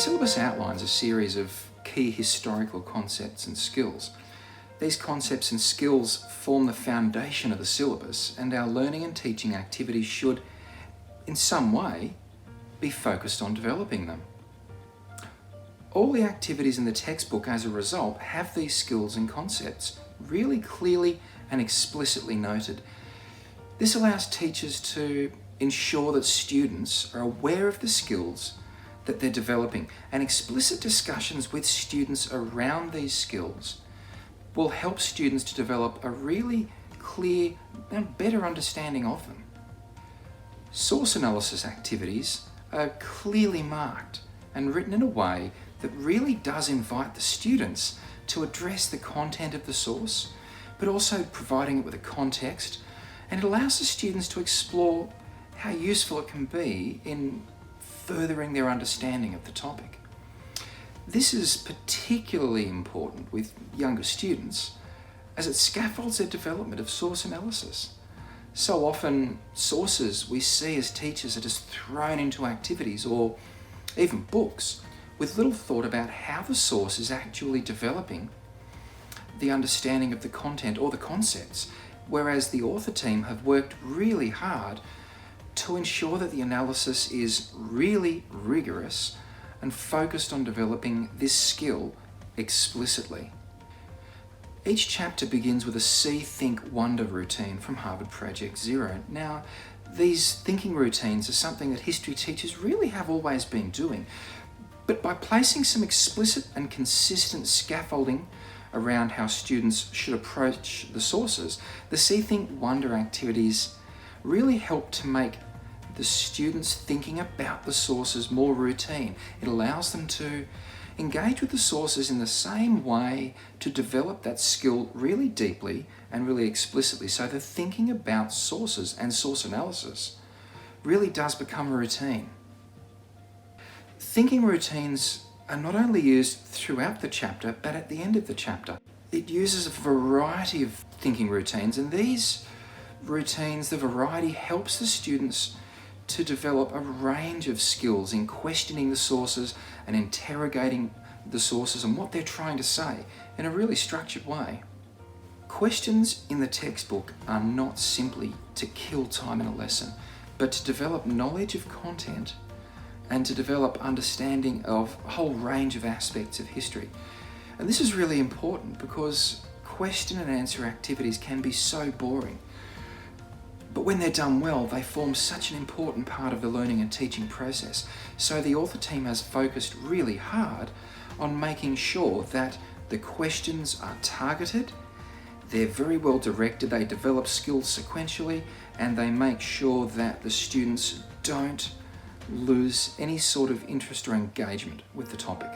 syllabus outlines a series of key historical concepts and skills. These concepts and skills form the foundation of the syllabus, and our learning and teaching activities should, in some way, be focused on developing them. All the activities in the textbook, as a result, have these skills and concepts really clearly and explicitly noted. This allows teachers to ensure that students are aware of the skills that they're developing, and explicit discussions with students around these skills will help students to develop a really clear and better understanding of them. Source analysis activities are clearly marked and written in a way that really does invite the students to address the content of the source, but also providing it with a context, and it allows the students to explore how useful it can be in furthering their understanding of the topic. This is particularly important with younger students as it scaffolds their development of source analysis. So often, sources we see as teachers are just thrown into activities or even books with little thought about how the source is actually developing the understanding of the content or the concepts, whereas the author team have worked really hard to ensure that the analysis is really rigorous and focused on developing this skill explicitly. Each chapter begins with a See, Think, Wonder routine from Harvard Project Zero. Now, these thinking routines are something that history teachers really have always been doing, but by placing some explicit and consistent scaffolding around how students should approach the sources, the See, Think, Wonder activities really help to make the students thinking about the sources more routine. It allows them to engage with the sources in the same way to develop that skill really deeply and really explicitly. So the thinking about sources and source analysis really does become a routine. Thinking routines are not only used throughout the chapter, but at the end of the chapter. It uses a variety of thinking routines, and these routines, the variety, helps the students to develop a range of skills in questioning the sources and interrogating the sources and what they're trying to say in a really structured way. Questions in the textbook are not simply to kill time in a lesson, but to develop knowledge of content and to develop understanding of a whole range of aspects of history. And this is really important because question and answer activities can be so boring. But when they're done well, they form such an important part of the learning and teaching process. So the author team has focused really hard on making sure that the questions are targeted, they're very well directed, they develop skills sequentially, and they make sure that the students don't lose any sort of interest or engagement with the topic.